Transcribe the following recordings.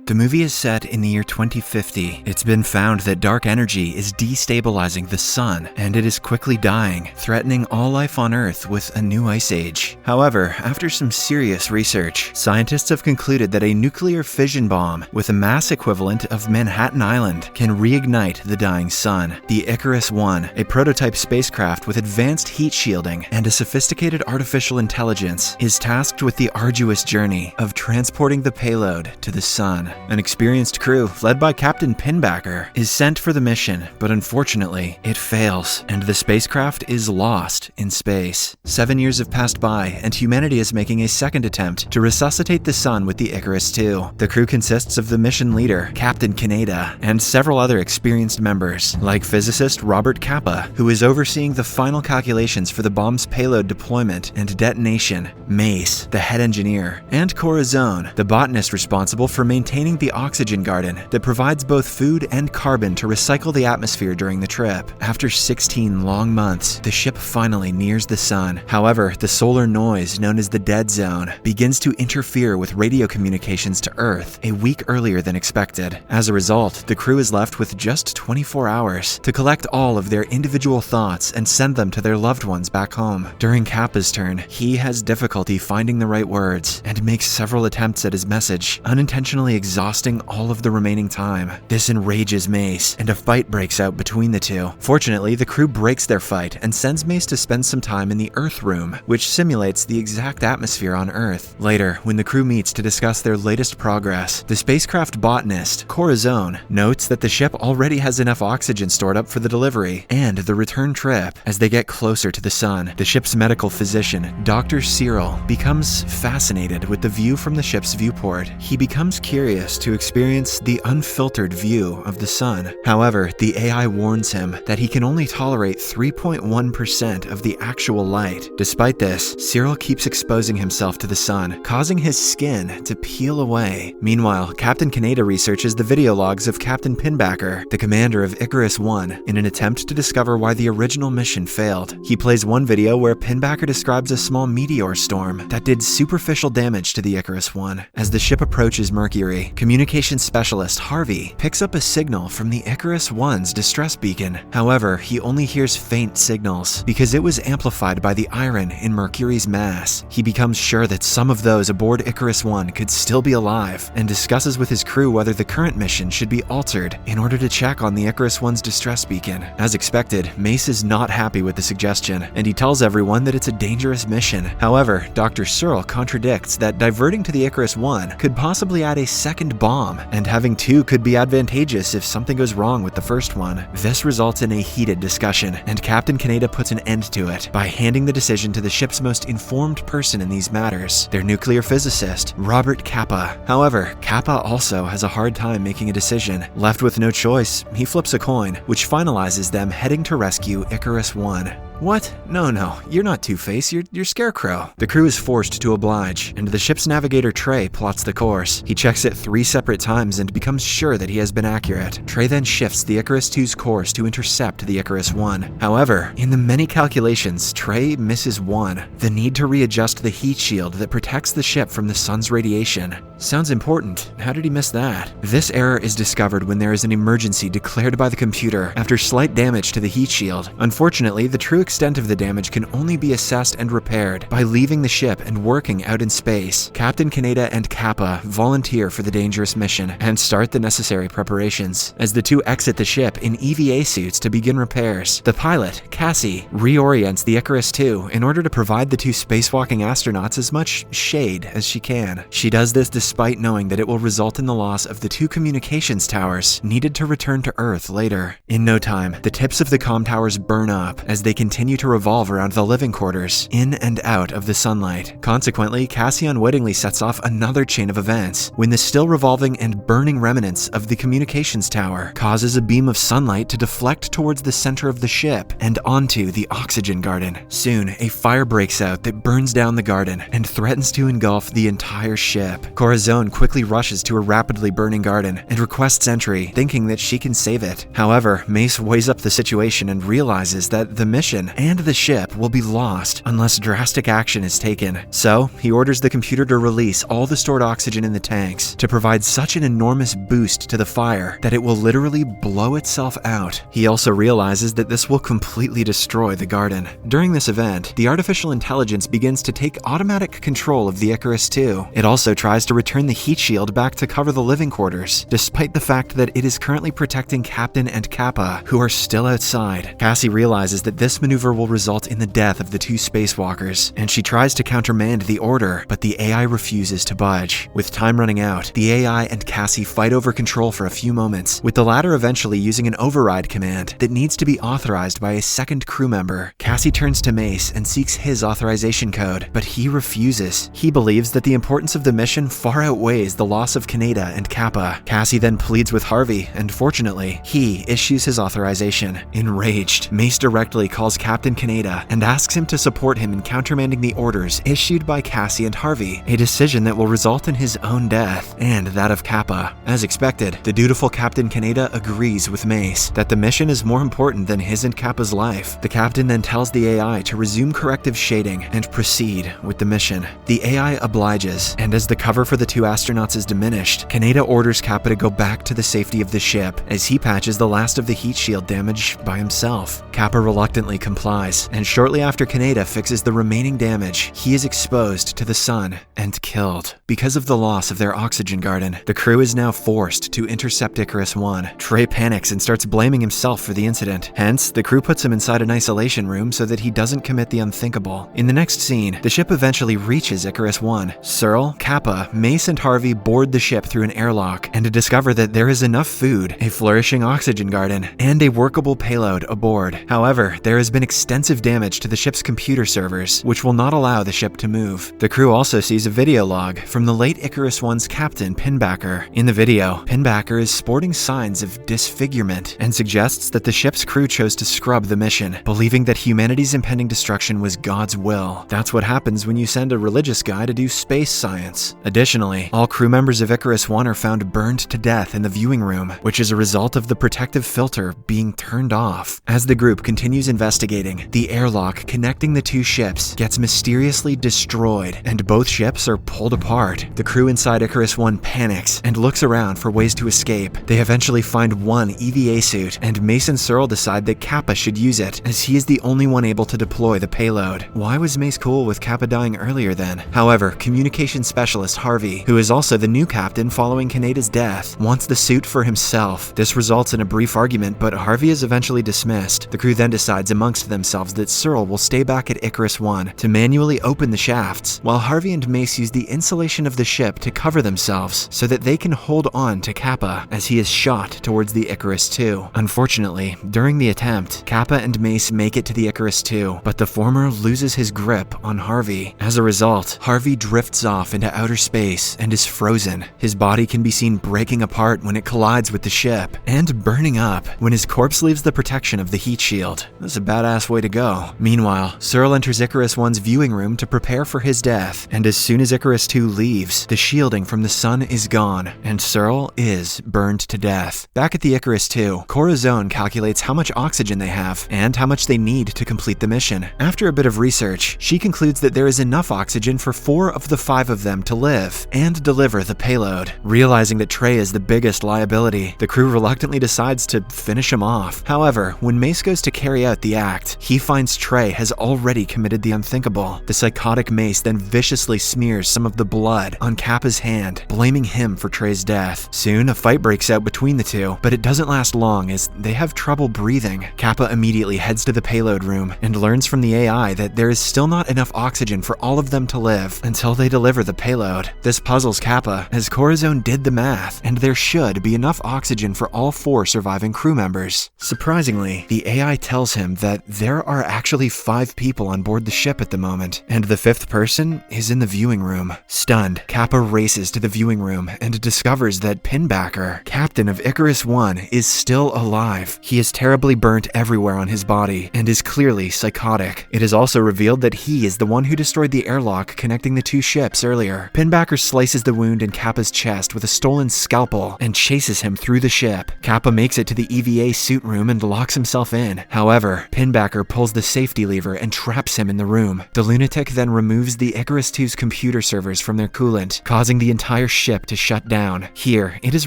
The movie is set in the year 2050. It's been found that dark energy is destabilizing the sun, and it is quickly dying, threatening all life on Earth with a new ice age. However, after some serious research, scientists have concluded that a nuclear fission bomb with a mass equivalent of Manhattan Island can reignite the dying sun. The Icarus I, a prototype spacecraft with advanced heat shielding and a sophisticated artificial intelligence, is tasked with the arduous journey of transporting the payload to the sun. An experienced crew, led by Captain Pinbacker, is sent for the mission, but unfortunately, it fails, and the spacecraft is lost in space. 7 years have passed by, and humanity is making a second attempt to resuscitate the sun with the Icarus II. The crew consists of the mission leader, Captain Kaneda, and several other experienced members, like physicist Robert Capa, who is overseeing the final calculations for the bomb's payload deployment and detonation, Mace, the head engineer, and Corazon, the botanist responsible for maintaining the oxygen garden that provides both food and carbon to recycle the atmosphere during the trip. After 16 long months, the ship finally nears the sun. However, the solar noise known as the dead zone begins to interfere with radio communications to Earth a week earlier than expected. As a result, the crew is left with just 24 hours to collect all of their individual thoughts and send them to their loved ones back home. During Kappa's turn, he has difficulty finding the right words and makes several attempts at his message, unintentionally exhausting all of the remaining time. This enrages Mace, and a fight breaks out between the two. Fortunately, the crew breaks their fight and sends Mace to spend some time in the Earth Room, which simulates the exact atmosphere on Earth. Later, when the crew meets to discuss their latest progress, the spacecraft botanist, Corazon, notes that the ship already has enough oxygen stored up for the delivery and the return trip. As they get closer to the sun, the ship's medical physician, Dr. Cyril, becomes fascinated with the view from the ship's viewport. He becomes curious to experience the unfiltered view of the sun. However, the AI warns him that he can only tolerate 3.1% of the actual light. Despite this, Cyril keeps exposing himself to the sun, causing his skin to peel away. Meanwhile, Captain Kaneda researches the video logs of Captain Pinbacker, the commander of Icarus I, in an attempt to discover why the original mission failed. He plays one video where Pinbacker describes a small meteor storm that did superficial damage to the Icarus I. As the ship approaches Mercury, communications specialist Harvey picks up a signal from the Icarus I's distress beacon. However, he only hears faint signals because it was amplified by the iron in Mercury's mass. He becomes sure that some of those aboard Icarus I could still be alive and discusses with his crew whether the current mission should be altered in order to check on the Icarus I's distress beacon. As expected, Mace is not happy with the suggestion, and he tells everyone that it's a dangerous mission. However, Dr. Searle contradicts that diverting to the Icarus I could possibly add a second bomb, and having two could be advantageous if something goes wrong with the first one. This results in a heated discussion, and Captain Kaneda puts an end to it by handing the decision to the ship's most informed person in these matters, their nuclear physicist, Robert Capa. However, Capa also has a hard time making a decision. Left with no choice, he flips a coin, which finalizes them heading to rescue Icarus I. What? No, you're not Two-Face, you're Scarecrow. The crew is forced to oblige, and the ship's navigator Trey plots the course. He checks it 3 separate times and becomes sure that he has been accurate. Trey then shifts the Icarus II's course to intercept the Icarus I. However, in the many calculations, Trey misses one: the need to readjust the heat shield that protects the ship from the sun's radiation. Sounds important. How did he miss that? This error is discovered when there is an emergency declared by the computer after slight damage to the heat shield. Unfortunately, the true extent of the damage can only be assessed and repaired by leaving the ship and working out in space. Captain Kaneda and Kappa volunteer for the dangerous mission and start the necessary preparations. As the two exit the ship in EVA suits to begin repairs, the pilot, Cassie, reorients the Icarus II in order to provide the two spacewalking astronauts as much shade as she can. She does this despite knowing that it will result in the loss of the 2 communications towers needed to return to Earth later. In no time, the tips of the comm towers burn up as they continue to revolve around the living quarters, in and out of the sunlight. Consequently, Cassie unwittingly sets off another chain of events when the still revolving and burning remnants of the communications tower causes a beam of sunlight to deflect towards the center of the ship and onto the oxygen garden. Soon, a fire breaks out that burns down the garden and threatens to engulf the entire ship. Corazon quickly rushes to a rapidly burning garden and requests entry, thinking that she can save it. However, Mace weighs up the situation and realizes that the mission mission and the ship will be lost unless drastic action is taken. So, he orders the computer to release all the stored oxygen in the tanks to provide such an enormous boost to the fire that it will literally blow itself out. He also realizes that this will completely destroy the garden. During this event, the artificial intelligence begins to take automatic control of the Icarus II. It also tries to return the heat shield back to cover the living quarters, despite the fact that it is currently protecting Captain and Kappa, who are still outside. Cassie realizes that this maneuver will result in the death of the two spacewalkers, and she tries to countermand the order, but the AI refuses to budge. With time running out, the AI and Cassie fight over control for a few moments, with the latter eventually using an override command that needs to be authorized by a second crew member. Cassie turns to Mace and seeks his authorization code, but he refuses. He believes that the importance of the mission far outweighs the loss of Kaneda and Kappa. Cassie then pleads with Harvey, and fortunately, he issues his authorization. Enraged, Mace directly calls Captain Kaneda and asks him to support him in countermanding the orders issued by Cassie and Harvey, a decision that will result in his own death and that of Kappa. As expected, the dutiful Captain Kaneda agrees with Mace that the mission is more important than his and Kappa's life. The captain then tells the AI to resume corrective shading and proceed with the mission. The AI obliges, and as the cover for the two astronauts is diminished, Kaneda orders Kappa to go back to the safety of the ship as he patches the last of the heat shield damage by himself. Kappa reluctantly complies, and shortly after Kaneda fixes the remaining damage, he is exposed to the sun and killed. Because of the loss of their oxygen garden, the crew is now forced to intercept Icarus I. Trey panics and starts blaming himself for the incident. Hence, the crew puts him inside an isolation room so that he doesn't commit the unthinkable. In the next scene, the ship eventually reaches Icarus I. Searle, Kappa, Mace, and Harvey board the ship through an airlock and discover that there is enough food, a flourishing oxygen garden, and a workable payload aboard. However, there has been extensive damage to the ship's computer servers, which will not allow the ship to move. The crew also sees a video log from the late Icarus I's captain, Pinbacker. In the video, Pinbacker is sporting signs of disfigurement and suggests that the ship's crew chose to scrub the mission, believing that humanity's impending destruction was God's will. That's what happens when you send a religious guy to do space science. Additionally, all crew members of Icarus I are found burned to death in the viewing room, which is a result of the protective filter being turned off. As the group continues investigating, the airlock connecting the two ships gets mysteriously destroyed, and both ships are pulled apart. The crew inside Icarus I panics and looks around for ways to escape. They eventually find one EVA suit, and Mace and Searle decide that Kappa should use it, as he is the only one able to deploy the payload. Why was Mace cool with Kappa dying earlier then? However, communication specialist Harvey, who is also the new captain following Kaneda's death, wants the suit for himself. This results in a brief argument, but Harvey is eventually dismissed. The crew then decides amongst themselves that Searle will stay back at Icarus I to manually open the shafts, while Harvey and Mace use the insulation of the ship to cover themselves so that they can hold on to Kappa as he is shot towards the Icarus II. Unfortunately, during the attempt, Kappa and Mace make it to the Icarus II, but the former loses his grip on Harvey. As a result, Harvey drifts off into outer space and is frozen. His body can be seen breaking apart when it collides with the ship, and burning up when his corpse leaves the protection of the heat shield. That's a badass way to go. Meanwhile, Searle enters Icarus I's viewing room to prepare for his death, and as soon as Icarus II leaves, the shielding from the sun is gone, and Searle is burned to death. Back at the Icarus II, Corazon calculates how much oxygen they have, and how much they need to complete the mission. After a bit of research, she concludes that there is enough oxygen for 4 of the 5 of them to live and deliver the payload. Realizing that Trey is the biggest liability, the crew reluctantly decides to finish him off. However, when Mace goes to carry out the act, he finds Trey has already committed the unthinkable. The psychotic Mace then viciously smears some of the blood on Kappa's hand, blaming him for Trey's death. Soon, a fight breaks out between the two, but it doesn't last long as they have trouble breathing. Kappa immediately heads to the payload room and learns from the AI that there is still not enough oxygen for all of them to live until they deliver the payload. This puzzles Kappa, as Corazon did the math, and there should be enough oxygen for all 4 surviving crew members. Surprisingly, the AI tells him that there are actually 5 people on board the ship at the moment, and the 5th person is in the viewing room. Stunned, Kappa races to the viewing room and discovers that Pinbacker, captain of Icarus I, is still alive. He is terribly burnt everywhere on his body and is clearly psychotic. It is also revealed that he is the one who destroyed the airlock connecting the 2 ships earlier. Pinbacker slices the wound in Kappa's chest with a stolen scalpel and chases him through the ship. Kappa makes it to the EVA suit room and locks himself in. However, Pinbacker Pinbacker pulls the safety lever and traps him in the room. The lunatic then removes the Icarus II's computer servers from their coolant, causing the entire ship to shut down. Here, it is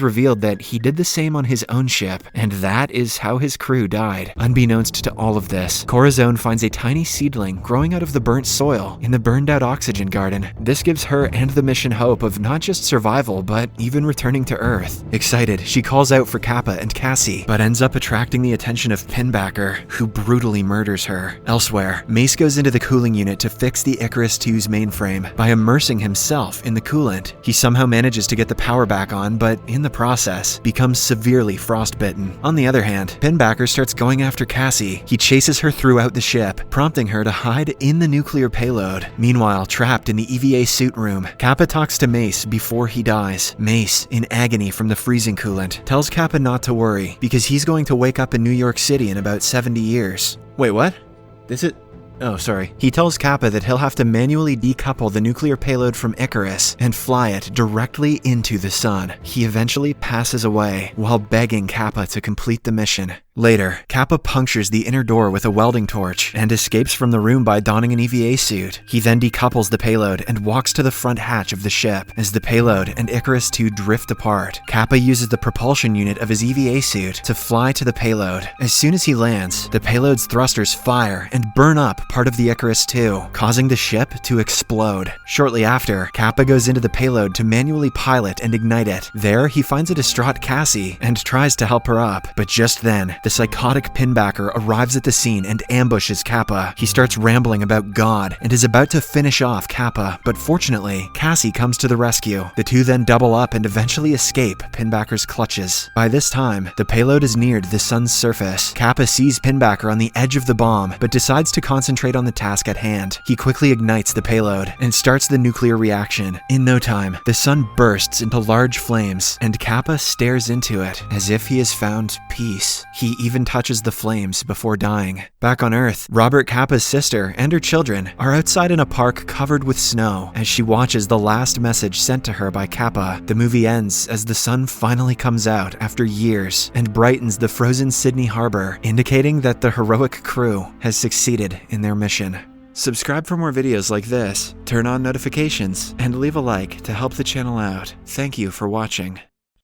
revealed that he did the same on his own ship, and that is how his crew died. Unbeknownst to all of this, Corazon finds a tiny seedling growing out of the burnt soil in the burned-out oxygen garden. This gives her and the mission hope of not just survival, but even returning to Earth. Excited, she calls out for Kappa and Cassie, but ends up attracting the attention of Pinbacker, who brutally murders her. Elsewhere, Mace goes into the cooling unit to fix the Icarus II's mainframe by immersing himself in the coolant. He somehow manages to get the power back on, but in the process, becomes severely frostbitten. On the other hand, Pinbacker starts going after Cassie. He chases her throughout the ship, prompting her to hide in the nuclear payload. Meanwhile, trapped in the EVA suit room, Kappa talks to Mace before he dies. Mace, in agony from the freezing coolant, tells Kappa not to worry, because he's going to wake up in New York City in about 70 years. Wait, what? Oh, sorry. He tells Kappa that he'll have to manually decouple the nuclear payload from Icarus and fly it directly into the sun. He eventually passes away while begging Kappa to complete the mission. Later, Kappa punctures the inner door with a welding torch and escapes from the room by donning an EVA suit. He then decouples the payload and walks to the front hatch of the ship. As the payload and Icarus II drift apart, Kappa uses the propulsion unit of his EVA suit to fly to the payload. As soon as he lands, the payload's thrusters fire and burn up part of the Icarus II, causing the ship to explode. Shortly after, Kappa goes into the payload to manually pilot and ignite it. There, he finds a distraught Cassie and tries to help her up, but just then, the psychotic Pinbacker arrives at the scene and ambushes Kappa. He starts rambling about God and is about to finish off Kappa, but fortunately, Cassie comes to the rescue. The two then double up and eventually escape Pinbacker's clutches. By this time, the payload has neared the sun's surface. Kappa sees Pinbacker on the edge of the bomb, but decides to concentrate on the task at hand. He quickly ignites the payload and starts the nuclear reaction. In no time, the sun bursts into large flames, and Kappa stares into it as if he has found peace. He even touches the flames before dying. Back on Earth, Robert Kappa's sister and her children are outside in a park covered with snow as she watches the last message sent to her by Kappa. The movie ends as the sun finally comes out after years and brightens the frozen Sydney harbor, indicating that the heroic crew has succeeded in their mission. Subscribe for more videos like this, turn on notifications, and leave a like to help the channel out. Thank you for watching.